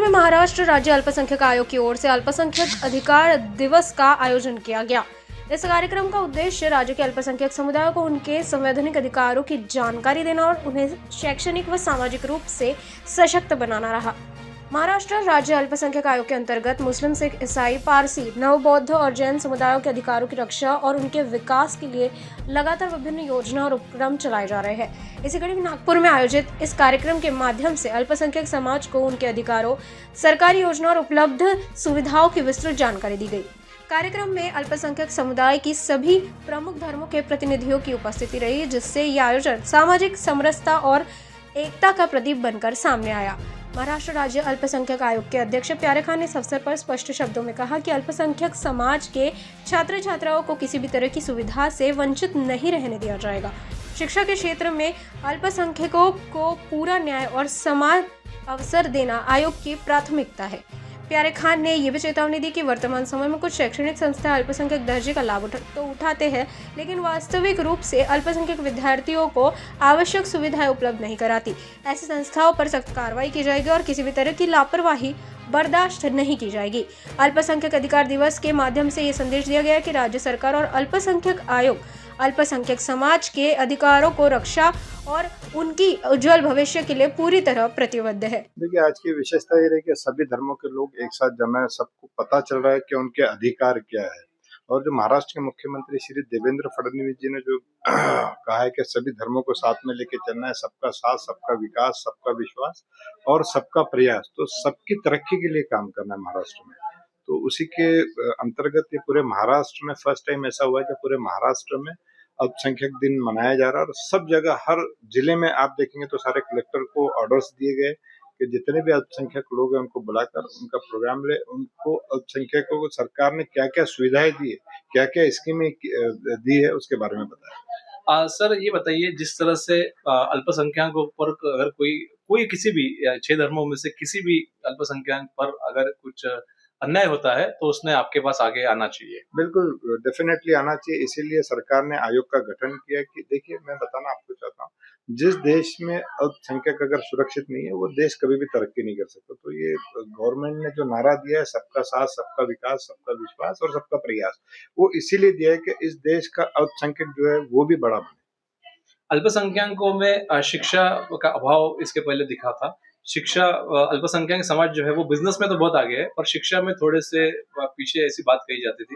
में महाराष्ट्र राज्य अल्पसंख्यक आयोग की ओर से अल्पसंख्यक अधिकार दिवस का आयोजन किया गया। इस कार्यक्रम का उद्देश्य राज्य के अल्पसंख्यक समुदायों को उनके संवैधानिक अधिकारों की जानकारी देना और उन्हें शैक्षणिक व सामाजिक रूप से सशक्त बनाना रहा। महाराष्ट्र राज्य अल्पसंख्यक आयोग के अंतर्गत मुस्लिम, सिख, ईसाई, पारसी, नवबौद्ध और जैन समुदायों के अधिकारों की रक्षा और उनके विकास के लिए लगातार विभिन्न योजना और उपक्रम चलाए जा रहे हैं। इसी कड़ी में नागपुर में आयोजित इस कार्यक्रम के माध्यम से अल्पसंख्यक समाज को उनके अधिकारों, सरकारी योजना और उपलब्ध सुविधाओं की विस्तृत जानकारी दी गई। कार्यक्रम में अल्पसंख्यक समुदाय की सभी प्रमुख धर्मों के प्रतिनिधियों की उपस्थिति रही, जिससे यह आयोजन सामाजिक समरसता और एकता का प्रतीक बनकर सामने आया। महाराष्ट्र राज्य अल्पसंख्यक आयोग के अध्यक्ष प्यारे खान ने इस अवसर पर स्पष्ट शब्दों में कहा कि अल्पसंख्यक समाज के छात्र छात्राओं को किसी भी तरह की सुविधा से वंचित नहीं रहने दिया जाएगा। शिक्षा के क्षेत्र में अल्पसंख्यकों को पूरा न्याय और समान अवसर देना आयोग की प्राथमिकता है। प्यारे खान ने यह भी चेतावनी दी कि वर्तमान समय में कुछ शैक्षणिक संस्थाएं अल्पसंख्यक दर्जे का लाभ उठाते हैं, लेकिन वास्तविक रूप से अल्पसंख्यक विद्यार्थियों को आवश्यक सुविधाएं उपलब्ध नहीं कराती। ऐसी संस्थाओं पर सख्त कार्रवाई की जाएगी और किसी भी तरह की लापरवाही बर्दाश्त नहीं की जाएगी। अल्पसंख्यक अधिकार दिवस के माध्यम से ये संदेश दिया गया कि राज्य सरकार और अल्पसंख्यक आयोग अल्पसंख्यक समाज के अधिकारों को रक्षा और उनकी उज्जवल भविष्य के लिए पूरी तरह प्रतिबद्ध है। देखिए, आज की विशेषता ये रही कि सभी धर्मों के लोग एक साथ जमा है, सबको पता चल रहा है कि उनके अधिकार क्या है। और जो महाराष्ट्र के मुख्यमंत्री श्री देवेंद्र फडणवीस जी ने जो कहा है कि सभी धर्मों को साथ में लेके चलना है, सबका साथ, सबका विकास, सबका विश्वास और सबका प्रयास, तो सबकी तरक्की के लिए काम करना है महाराष्ट्र में। तो उसी के अंतर्गत ये पूरे महाराष्ट्र में फर्स्ट टाइम ऐसा हुआ है कि पूरे महाराष्ट्र में अल्पसंख्यक दिन मनाया जा रहा है। और सब जगह, हर जिले में आप देखेंगे तो सारे कलेक्टर को ऑर्डर्स दिए गए कि जितने भी अल्पसंख्यक लोग हैं उनको बुलाकर उनका प्रोग्राम ले, उनको अल्पसंख्यकों को सरकार ने क्या क्या सुविधाएं दी है, क्या क्या स्कीमें दी है, उसके बारे में बताया। सर, ये बताइए, जिस तरह से अल्पसंख्यकों पर अगर कोई किसी भी 6 धर्मों में से किसी भी अल्पसंख्यक पर अगर कुछ अन्याय होता है तो उसने आपके पास आगे आना चाहिए। बिल्कुल, डेफिनेटली आना चाहिए। इसीलिए सरकार ने आयोग का गठन किया कि देखिए, मैं बताना आपको चाहता हूँ, जिस देश में अल्पसंख्यक अगर सुरक्षित नहीं है वो देश कभी भी तरक्की नहीं कर सकता। तो ये गवर्नमेंट ने जो नारा दिया है, सबका साथ, सबका विकास, सबका विश्वास और सबका प्रयास, वो इसीलिए दिया है कि इस देश का अल्पसंख्यक जो है वो भी बड़ा बने। अल्पसंख्यकों में शिक्षा का अभाव इसके पहले दिखा था। शिक्षा, अल्पसंख्यक समाज जो है वो बिजनेस में तो बहुत आगे है, पर शिक्षा में थोड़े से पीछे ऐसी बात कही जाती थी।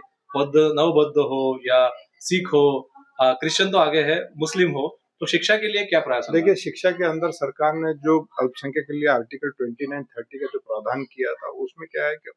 नवबौद्ध हो या सिख हो, क्रिश्चियन तो आगे है, मुस्लिम हो, तो शिक्षा के लिए क्या प्रयास? देखिए, शिक्षा के अंदर सरकार ने जो अल्पसंख्यक के लिए आर्टिकल 29-30 का जो प्रावधान किया था, उसमें क्या है कि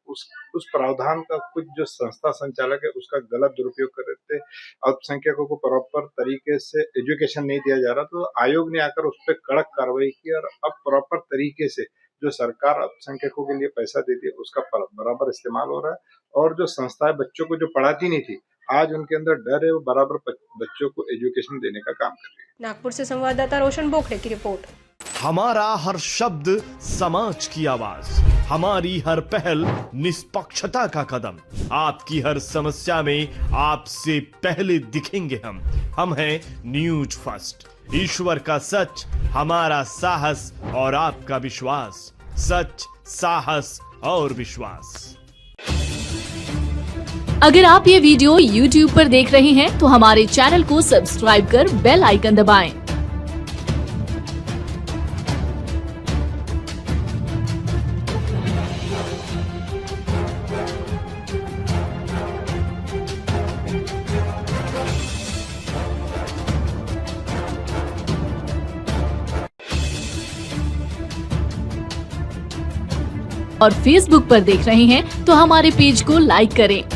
उस प्रावधान का कुछ जो संस्था संचालक है उसका गलत दुरुपयोग कर रहे थे। अल्पसंख्यकों को प्रॉपर तरीके से एजुकेशन नहीं दिया जा रहा, तो आयोग ने आकर उस पर कड़क कार्रवाई की और अब प्रॉपर तरीके से जो सरकार अल्पसंख्यकों के लिए पैसा देती है उसका बराबर इस्तेमाल हो रहा है। और जो संस्थाएं बच्चों को जो पढ़ाती नहीं थी, आज उनके अंदर डर है, वो बराबर बच्चों को एजुकेशन देने का काम कर रही है। नागपुर से संवाददाता रोशन बोखड़े की रिपोर्ट। हमारा हर शब्द समाज की आवाज, हमारी हर पहल निष्पक्षता का कदम, आपकी हर समस्या में आपसे पहले दिखेंगे हम हैं न्यूज फर्स्ट। ईश्वर का सच, हमारा साहस और आपका विश्वास। सच, साहस और विश्वास। अगर आप ये वीडियो YouTube पर देख रहे हैं तो हमारे चैनल को सब्सक्राइब कर बेल आइकन दबाएं। और Facebook पर देख रहे हैं तो हमारे पेज को लाइक करें।